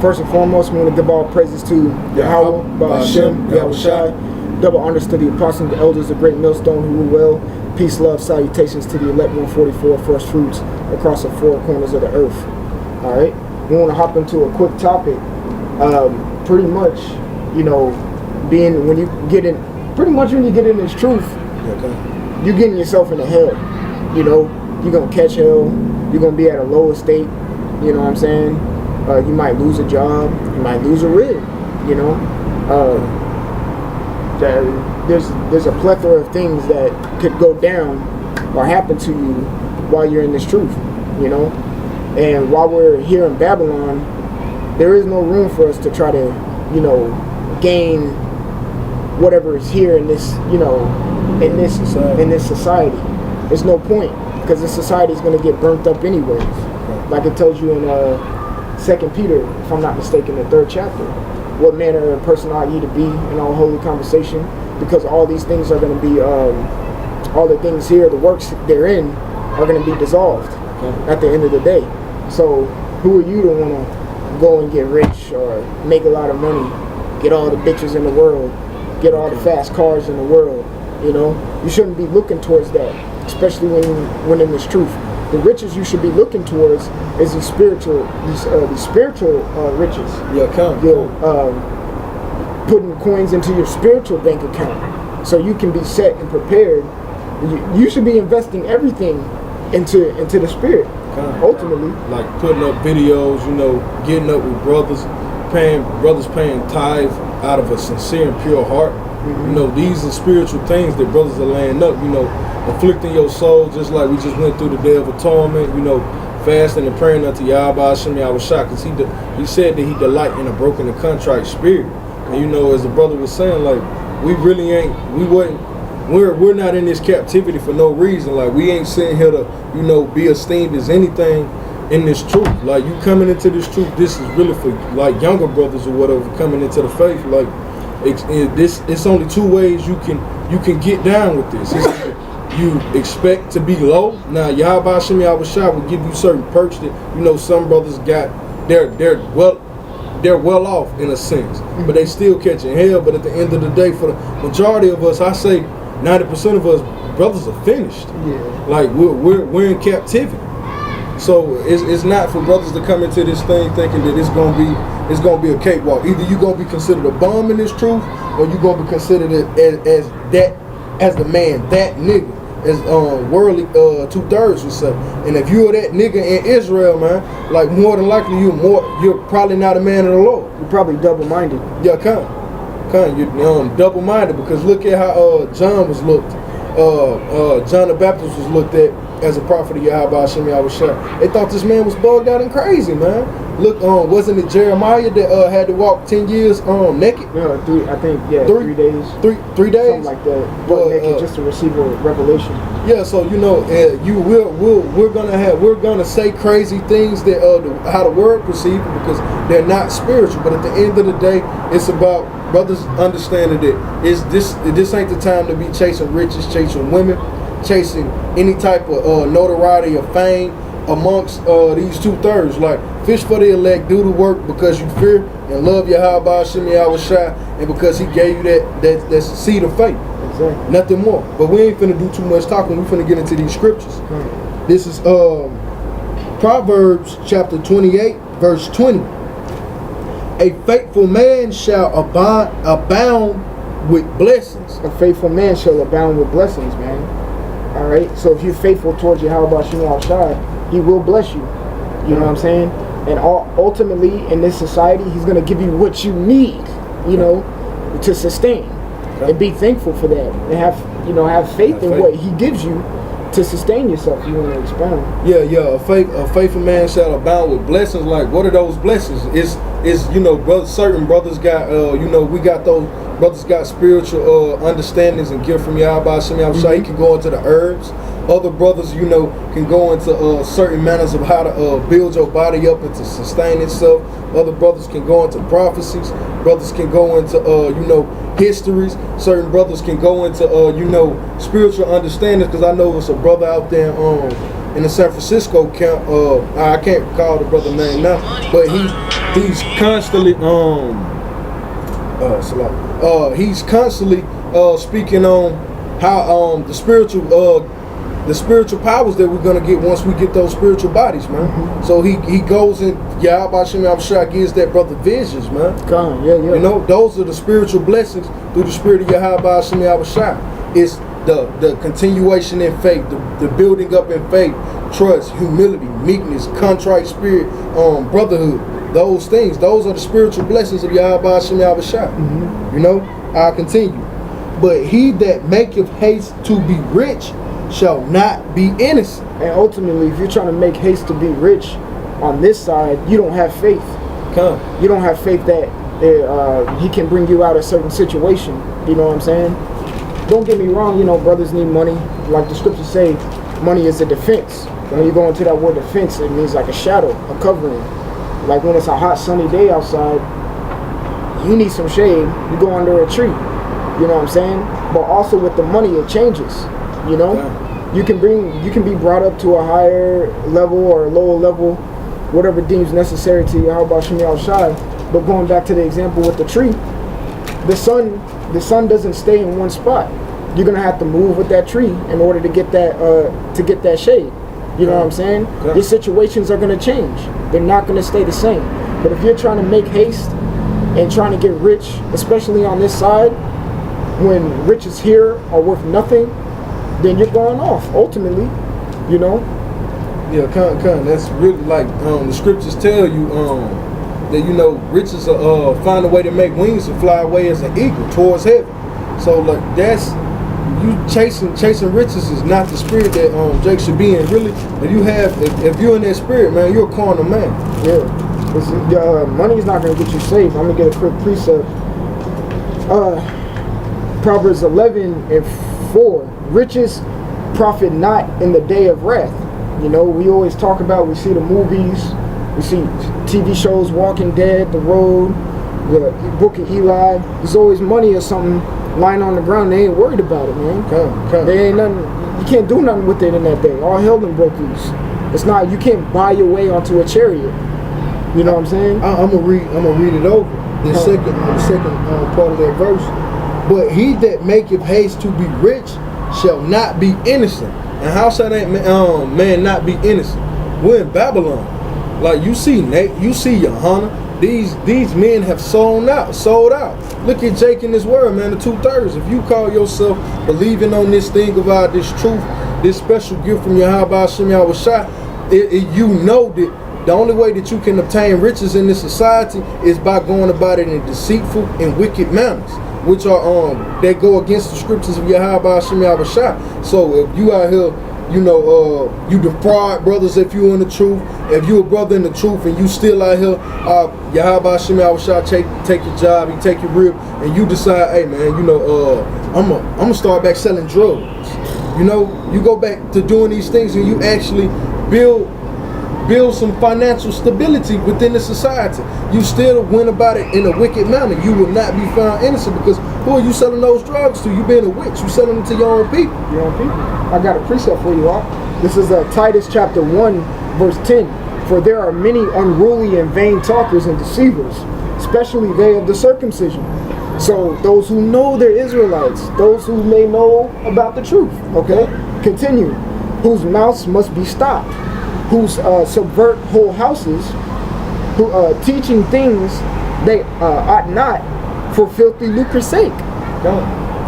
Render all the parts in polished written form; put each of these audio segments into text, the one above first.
First and foremost, we want to give all praises to Yahweh, Ba'ashem, Yahushai, double honors to the apostles and the elders, the great millstone who rule well. Peace, love, salutations to the elect 144 first fruits across the four corners of the earth. All right, we want to hop into a quick topic. Pretty much, you know, when you get in this truth, you're getting yourself into hell. You know, you're gonna catch hell. You're gonna be at a lower state. You know what I'm saying? You might lose a job. You might lose a rib. You know, there's a plethora of things that could go down or happen to you while you're in this truth. You know, and while we're here in Babylon, there is no room for us to try to, you know, gain whatever is here in this, you know, in this society. There's no point, because this society is going to get burnt up anyways. Like it tells you in 2 Peter, if I'm not mistaken, the 3rd chapter, what manner of person ought ye to be in all holy conversation, because all these things are going to be, all the things here, the works therein, are going to be dissolved at the end of the day. So who are you to want to go and get rich or make a lot of money, get all the bitches in the world, get all the fast cars in the world? You know, you shouldn't be looking towards that, especially when in this truth. The riches you should be looking towards is the spiritual riches. Putting coins into your spiritual bank account, so you can be set and prepared. You should be investing everything into the spirit. Ultimately, like putting up videos, you know, getting up with brothers paying tithe out of a sincere and pure heart. You know, these are spiritual things that brothers are laying up, you know, afflicting your soul, just like we just went through the day of atonement, you know, fasting and praying unto Yahweh Hashem Yahushai, because he said that he delight in a broken and contrite spirit. And you know, as the brother was saying, like, we're not in this captivity for no reason. Like, we ain't sitting here to, you know, be esteemed as anything in this truth. Like, you coming into this truth, this is really for like younger brothers or whatever coming into the faith. Like, it's only two ways you can get down with this. You expect to be low. Now Yahweh Hashem Yahushai will give you certain perks that, you know, some brothers got. They're well off in a sense, but they still catching hell. But at the end of the day, for the majority of us, I say 90% of us brothers are finished. Like we're in captivity. So it's not for brothers to come into this thing thinking that it's gonna be a cakewalk. Either you're gonna be considered a bum in this truth, or you're gonna be considered as the man, that nigga, as worldly 2/3 would say. And if you're that nigga in Israel, man, like more than likely you're probably not a man of the Lord. You're probably double-minded. Yeah, you're double-minded, because look at how John was looked. John the Baptist was looked at as a prophet of Yahweh Hashem Yahushai. They thought this man was bugged out and crazy, man. Look, wasn't it Jeremiah that had to walk 10 years naked? No, 3 days. 3 days? Something like that. But naked just to receive a revelation. Yeah, so you know, we're gonna say crazy things that how the world perceive it, because they're not spiritual. But at the end of the day, it's about brothers understanding that this ain't the time to be chasing riches, chasing women, chasing any type of notoriety or fame amongst these 2/3. Like, fish for the elect, do the work because you fear and love Yahweh Hashem Yahushai, and because he gave you that seed of faith. Exactly. Nothing more. But we ain't finna do too much talking. We finna get into these scriptures. This is Proverbs chapter 28, verse 20. A faithful man shall abound with blessings. A faithful man shall abound with blessings, man. All right. So if you're faithful towards Yahweh Hashem Yahushai, he will bless you. You know what I'm saying? And ultimately, in this society, he's going to give you what you need, you know, to sustain. And be thankful for that. And have faith in what he gives you to sustain yourself. You want to expound? Yeah. A faithful man shall abound with blessings. Like, what are those blessings? Is you know, certain brothers got we got those brothers got spiritual understandings and gift from Yahweh Hashem Yahushai. He can go into the herbs. Other brothers, you know, can go into certain manners of how to build your body up and to sustain itself. Other brothers can go into prophecies. Brothers can go into histories. Certain brothers can go into spiritual understandings. Because I know it's a brother out there in the San Francisco camp. I can't recall the brother name now, but he's constantly he's constantly speaking on how the spiritual powers that we're gonna get once we get those spiritual bodies, man. Mm-hmm. So he goes in, Yahweh Shem Yahushua gives that brother visions, man. Yeah. You know, those are the spiritual blessings through the spirit of Yahweh Shem Yahushua. It's the continuation in faith, the building up in faith, trust, humility, meekness, contrite spirit, brotherhood. Those things, those are the spiritual blessings of Yahweh Shem Yahushua. Mm-hmm. You know, I'll continue. But he that maketh haste to be rich shall not be innocent. And ultimately, if you're trying to make haste to be rich on this side, you don't have faith. You don't have faith that he can bring you out of a certain situation. You know what I'm saying? Don't get me wrong, you know, brothers need money. Like the scriptures say, money is a defense. When you go into that word defense, it means like a shadow, a covering. Like when it's a hot sunny day outside, you need some shade, you go under a tree. You know what I'm saying? But also with the money, it changes. You know, you can be brought up to a higher level or a lower level, whatever deems necessary to you. How about Shem Yahushua? But going back to the example with the tree, the sun doesn't stay in one spot. You're gonna have to move with that tree in order to get that shade. You know what I'm saying? Your situations are gonna change. They're not gonna stay the same. But if you're trying to make haste and trying to get rich, especially on this side, when riches here are worth nothing, then you're going off ultimately, you know. Yeah, that's really like the scriptures tell you that, you know, riches find a way to make wings and fly away as an eagle towards heaven. So like that's you chasing riches is not the spirit that Jake should be in. Really, if you're in that spirit, man, you're a carnal man. Yeah, money is not gonna get you saved. I'm gonna get a quick precept. Proverbs 11:4. Riches profit not in the day of wrath. You know, we always talk about, we see the movies, we see TV shows, Walking Dead, The Road, the Book of Eli. There's always money or something lying on the ground. They ain't worried about it, man. They ain't nothing. You can't do nothing with it in that day. All hell done broke loose. It's not. You can't buy your way onto a chariot. You know what I'm saying? I'm gonna read it over. The second part of that verse. But he that maketh haste to be rich shall not be innocent. And how shall that man not be innocent? We're in Babylon. Like you see Nate, you see Johanna. These men have sold out. Look at Jake in this word, man, the 2/3. If you call yourself believing on this thing about this truth, this special gift from Yahweh Shem Yahushua, you know that the only way that you can obtain riches in this society is by going about it in deceitful and wicked manners, which are that go against the scriptures of Yahweh Shem Yahushua. So if you out here, you know, you defraud brothers if you in the truth. If you a brother in the truth and you still out here, Yahweh Shem Yahushua take your job, he take your rib, and you decide, hey man, you know, I'm gonna start back selling drugs. You know, you go back to doing these things and you actually build some financial stability within the society. You still went about it in a wicked manner. You will not be found innocent, because who are you selling those drugs to? You being a witch. You selling them to your own people. Your own people. I got a precept for you all. This is Titus chapter 1 verse 10. For there are many unruly and vain talkers and deceivers, especially they of the circumcision. So those who know they're Israelites, those who may know about the truth. Okay? Continue. Whose mouths must be stopped, who subvert whole houses, who teaching things they ought not, for filthy lucre's sake.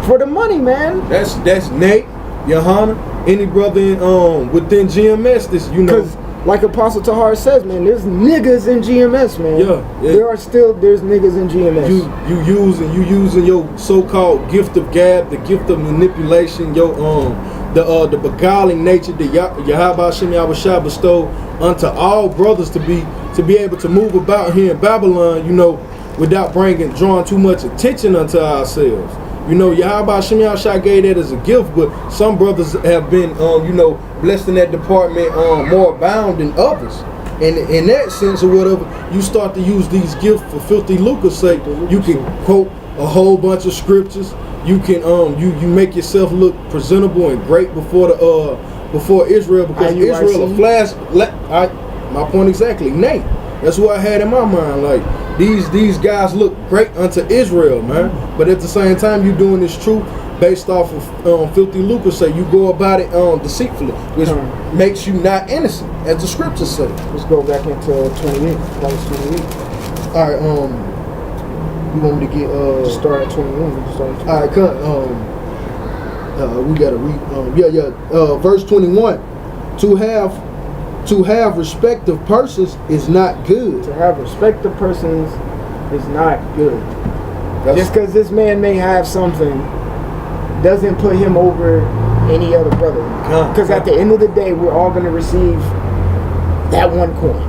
For the money, man. That's Nate, Johanna, any brother in, within GMS. This, you know, like Apostle Tahar says, man, there's niggas in GMS, man. Yeah. There's niggas in GMS. You using your so-called gift of gab, the gift of manipulation, your the beguiling nature that Yahweh Shem Yahushua bestowed unto all brothers to be able to move about here in Babylon, you know, without drawing too much attention unto ourselves. You know, Yahweh Shem Yahushua gave that as a gift, but some brothers have been, you know, blessed in that department more abound than others. And in that sense or whatever, you start to use these gifts for filthy lucre's sake. You can quote a whole bunch of scriptures. You can you make yourself look presentable and great before before Israel because IUIC. Israel a flash. My point exactly, Nate. That's what I had in my mind. Like these guys look great unto Israel, man. But at the same time, you doing this truth based off of filthy lucre. Say you go about it deceitfully, which makes you not innocent, as the scriptures say. Let's go back into 28. That was 28. All right. You want me to get Just start at 21. All right, cut. We gotta read. Verse 21. To have respect of persons is not good. To have respect of persons is not good. Just because this man may have something doesn't put him over any other brother. Because at the end of the day, we're all going to receive that one coin.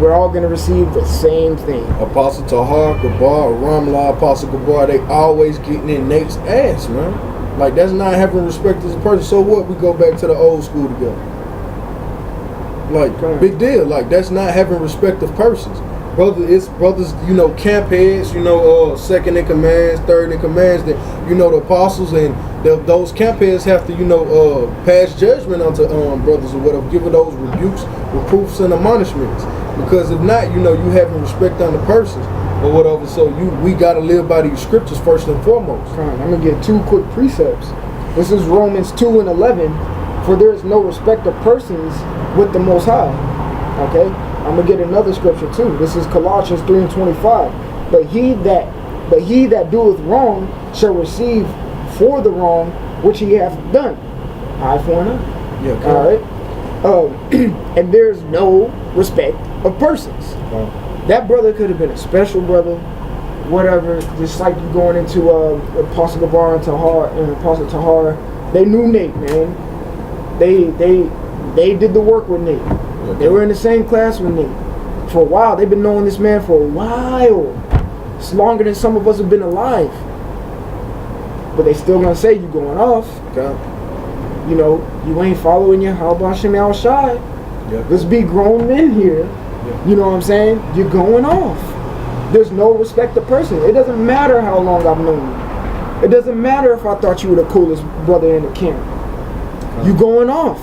We're all going to receive the same thing. Apostle Tahar, Gabar, Ramla, Apostle Gabar, they always getting in Nate's ass, man. Like, that's not having respect as a person. So what? We go back to the old school together. Like, big deal. Like, that's not having respect of persons. Brothers, you know, camp heads, you know, second in commands, third in commands, that, you know, the apostles and those camp heads have to, you know, pass judgment onto brothers or whatever, giving those rebukes, reproofs, and admonishments. Because if not, you know, you having respect on the persons or whatever. So we got to live by these scriptures first and foremost. I'm going to get two quick precepts. This is Romans 2:11. For there is no respect of persons with the Most High. Okay? I'm going to get another scripture too. This is Colossians 3:25. But he that doeth wrong shall receive for the wrong which he hath done. Eye for an eye. Yeah, okay. All right? And there's no respect of persons. That brother could have been a special brother, whatever. Just like you going into Apostle Gabar and Tahar and Apostle Tahar, they knew Nate, man. They did the work with Nate. Okay. They were in the same class with Nate for a while. They've been knowing this man for a while. It's longer than some of us have been alive. But they still gonna say you going off. Okay. You know, you ain't following your how about Shem Al Shai. Yeah. Let's be grown men here. Yeah. You know what I'm saying? You're going off. There's no respect of person. It doesn't matter how long I've known you. It doesn't matter if I thought you were the coolest brother in the camp. You going off.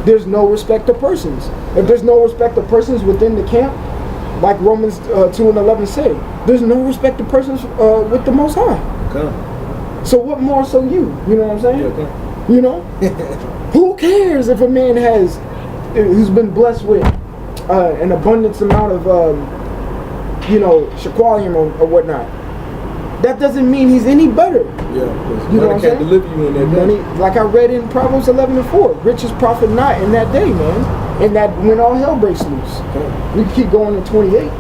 There's no respect of persons. If there's no respect of persons within the camp, like Romans 2:11 say, there's no respect of persons with the Most High. Okay. So what more so you? You know what I'm saying? Okay. You know? Who cares if a man who's been blessed with an abundance amount of, you know, shaqualium or whatnot? That doesn't mean he's any better. Yeah, you know what I'm saying? Deliver you in that money, like I read in Proverbs 11:4, richest profit not in that day, man. And that when all hell breaks loose. Okay. We keep going to 28.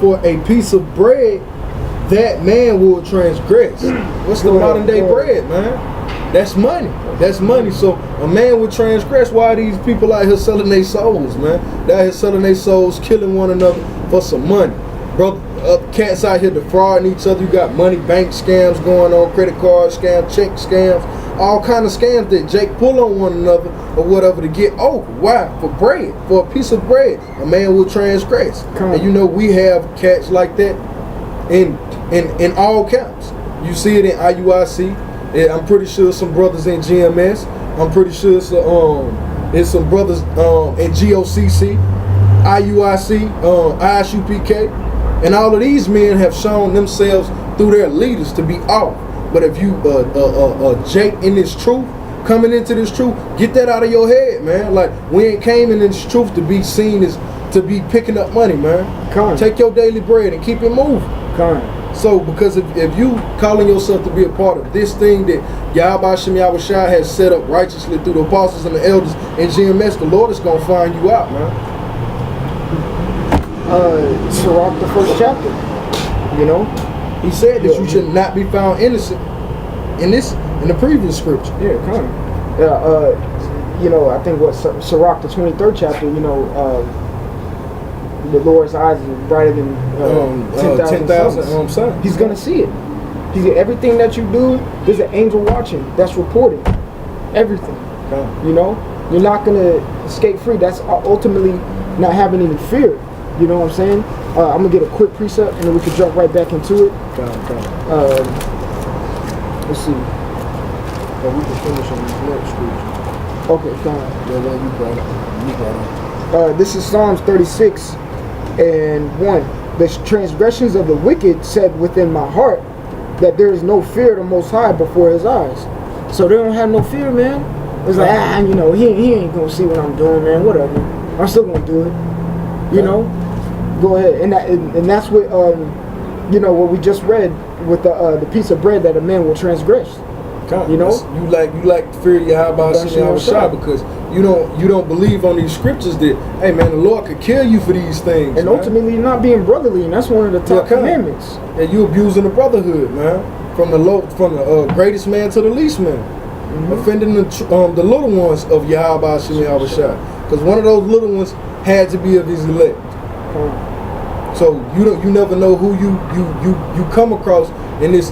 For a piece of bread, that man will transgress. What's the modern day bread, man? That's money. That's money. So a man would transgress. Why are these people out here selling their souls, man? They're out here selling their souls, killing one another for some money. Brother, cats out here defrauding each other. You got money bank scams going on, credit card scams, check scams, all kind of scams that Jake pull on one another or whatever to get over. Why? For bread, for a piece of bread, a man will transgress. And you know we have cats like that in all camps. You see it in IUIC. I'm pretty sure some brothers in GMS. I'm pretty sure it's some brothers in GOCC, IUIC, ISUPK, and all of these men have shown themselves through their leaders to be off. But if you Jake in this truth, coming into this truth, get that out of your head, man. Like we ain't came in this truth to be seen as to be picking up money, man. Take your daily bread and keep it moving. So, because if you calling yourself to be a part of this thing that Yahweh Shem Yahushua has set up righteously through the apostles and the elders in GMS, the Lord is going to find you out, man. Sirach, the first chapter, you know? He said that you should not be found innocent in the previous scripture. Yeah, you know, I think Sirach, the 23rd chapter, you know, the Lord's eyes are brighter than 10,000 suns. He's going to see it. Everything that you do, there's an angel watching that's reporting everything. You know, you're not going to escape free. That's ultimately not having any fear. You know what I'm saying? I'm going to get a quick precept and then we can jump right back into it. Let's see. But we can finish on this next scripture. Okay, come on. The one you brought up. This is Psalms 36 and 1. The transgressions of the wicked said within my heart that there is no fear of the Most High before his eyes. So they don't have no fear, man. It's like, you know, he ain't gonna see what I'm doing, man. Whatever. I'm still gonna do it. You know? Go ahead. And that's what, you know, what we just read with the piece of bread that a man will transgress. You know? You like to fear Yahweh because you don't believe on these scriptures that, hey man, the Lord could kill you for these things. And ultimately you're not being brotherly, and that's one of the top commandments. And you abusing the brotherhood, man. From the greatest man to the least man. Offending the little ones of Yahweh because one of those little ones had to be of his elect. So you never know who you come across in this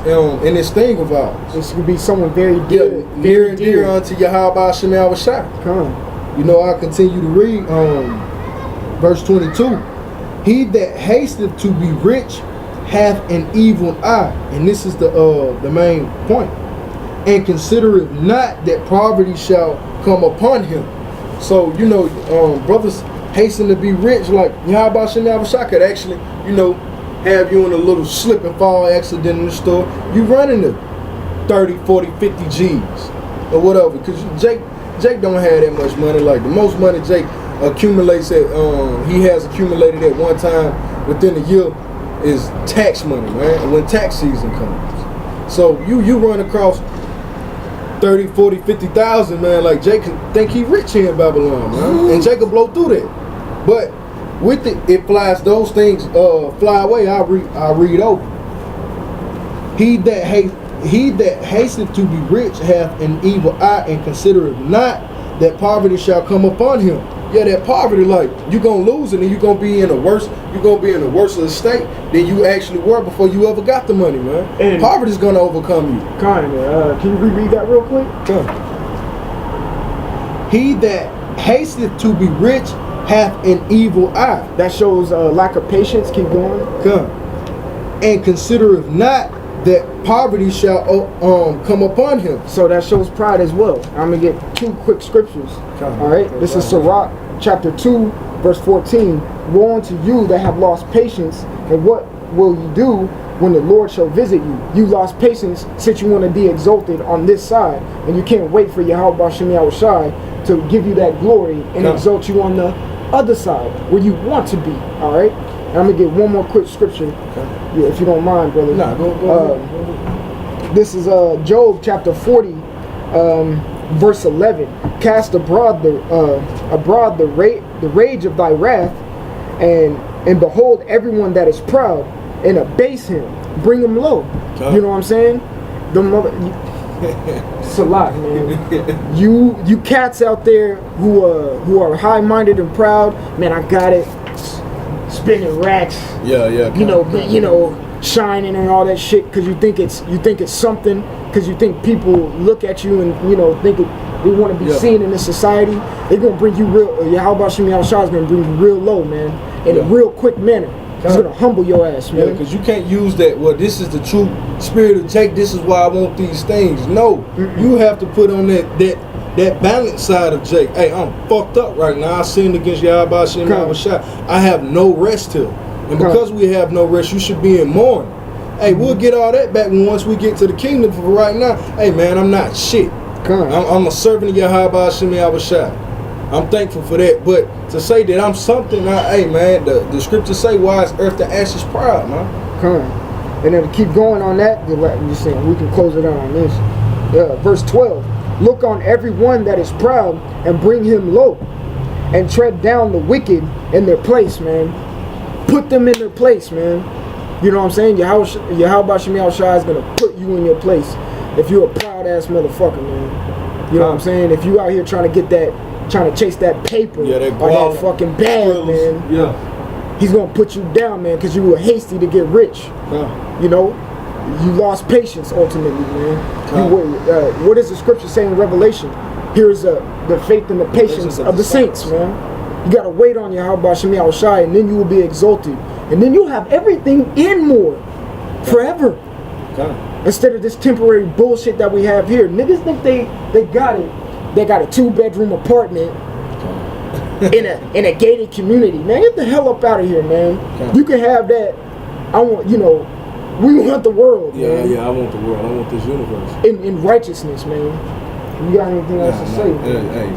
thing of ours. This could be someone very dear, near and dear unto Yahweh Shemel Shai. You know, I continue to read verse 22. He that hasteth to be rich hath an evil eye, and this is the main point. And considereth not that poverty shall come upon him. So you know, brothers hasten to be rich, like Yahweh Shemel Shai could actually, you know, have you in a little slip and fall accident in the store. You running to 30, 40, 50 G's or whatever. Because Jake don't have that much money. Like the most money Jake accumulates he has accumulated at one time within a year is tax money, man. When tax season comes. So you run across 30, 40, 50,000, man. Like Jake think he rich here in Babylon, man. And Jake will blow through that. But with it flies, those things fly away. I read over. He that hasteth to be rich hath an evil eye, and considereth not that poverty shall come upon him. Yeah, that poverty, like you gonna lose it, and you gonna be in a worse state than you actually were before you ever got the money, man. And poverty's gonna overcome you. Kinda. Can you reread that real quick? He that hasteth to be rich hath an evil eye. That shows lack of patience. Keep going. And considereth not that poverty shall come upon him. So that shows pride as well. I'm gonna get two quick scriptures. All right. This is Sirach chapter 2 verse 14. Woe unto you that have lost patience, and what will you do when the Lord shall visit you? You lost patience since you want to be exalted on this side, and you can't wait for Yahweh Shemel Shai to give you that glory and exalt you on the other side where you want to be. All right. And I'm gonna get one more quick scripture, yeah, if you don't mind, brother. Nah, go. This is Job chapter 40, verse 11. Cast abroad the rage of thy wrath, and behold everyone that is proud, and abase him, bring him low. You know what I'm saying? The mother. It's a lot, man. You cats out there who are high-minded and proud, man. I got it. Spending racks. Yeah. You know, shining and all that shit because you think it's something, because you think people look at you and, you know, think they want to be seen in this society. They're gonna bring you real. Yahweh Shemel Shai is gonna bring you real low, man, in a real quick manner. He's gonna humble your ass, man. Yeah, because you can't use that. Well, this is the true spirit of Jake. This is why I want these things. No, you have to put on that balanced side of Jake. Hey, I'm fucked up right now. I sinned against Yahweh Shemel Shai. I have no rest here, and because we have no rest, you should be in mourning. Hey, we'll get all that back once we get to the kingdom. For right now, hey man, I'm not shit. I'm a servant of Yahweh Shemel Shai. I'm thankful for that, but to say that I'm something, hey man, the scriptures say, "Why is earth the ashes proud, man?" And then to keep going on that, you're saying we can close it out on this. Verse 12: Look on every one that is proud, and bring him low, and tread down the wicked in their place, man. Put them in their place, man. You know what I'm saying? Yahweh Shemel Shai is gonna put you in your place if you're a proud ass motherfucker, man. You know what I'm saying? If you out here trying to chase that paper, or that fucking bag, man. Yeah. He's gonna put you down, man, because you were hasty to get rich. You know, you lost patience ultimately, man. What does the scripture say in Revelation? Here's the faith and the patience of the saints, man. You gotta wait on Yahweh Shemel Shai, and then you will be exalted, and then you'll have everything and more forever. Instead of this temporary bullshit that we have here. Niggas think they got it. They got a 2-bedroom apartment in a gated community. Man, get the hell up out of here, man. You can have that. I want, we want the world, man. Yeah, I want the world. I want this universe. In righteousness, man. You got anything else to say? Hey,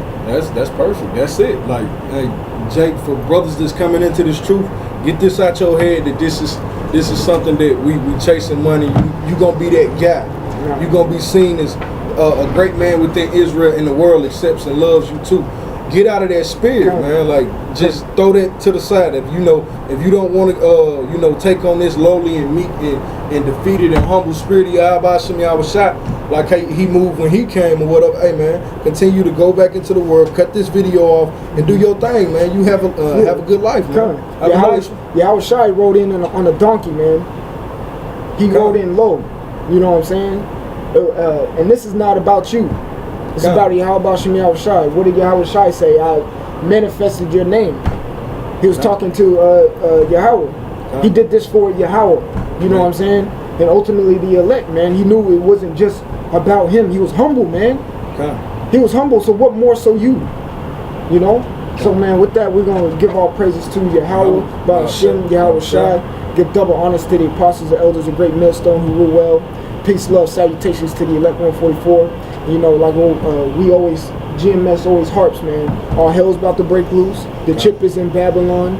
that's perfect. That's it. Like, hey, Jake, for brothers that's coming into this truth, get this out your head that this is something that we chasing money. You gonna be that guy. Nah. You gonna be seen as a great man within Israel, and the world accepts and loves you too. Get out of that spirit, man. Like, just throw that to the side. If you don't want to, take on this lowly and meek and defeated and humble spirit of Yahweh Shem Yahweh Shai, like he moved when he came or whatever. Hey, man, continue to go back into the world, cut this video off, and do your thing, man. You have a good life, man. Yahweh Shai rode in on a donkey, man. He rode in low. You know what I'm saying? And this is not about you. It's about Yahweh Shem Yahweh Shai. What did Yahweh Shai say? I manifested your name. He was talking to Yahweh. He did this for Yahweh. You know what I'm saying? And ultimately the elect, man. He knew it wasn't just about him. He was humble, man. He was humble. So what more so you? You know? So, man, with that, we're going to give all praises to Yahweh, Ba'ashem, Yahweh Shai. Give double honors to the apostles, the elders, the great millstone who rule well. Peace, love, salutations to the elect 144. Like we always, GMS always harps, man. All hell's about to break loose. The chip is in Babylon.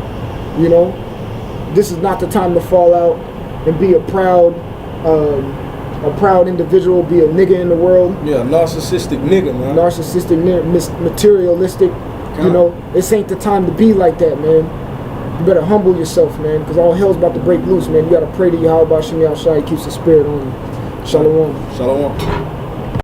This is not the time to fall out and be a proud individual, be a nigga in the world. Yeah, narcissistic nigga, man. Narcissistic, materialistic. This ain't the time to be like that, man. You better humble yourself, man, because all hell's about to break loose, man. You gotta pray to Yahweh Shem Yahweh Shai. He keeps the spirit on you. Shalom. Shalom.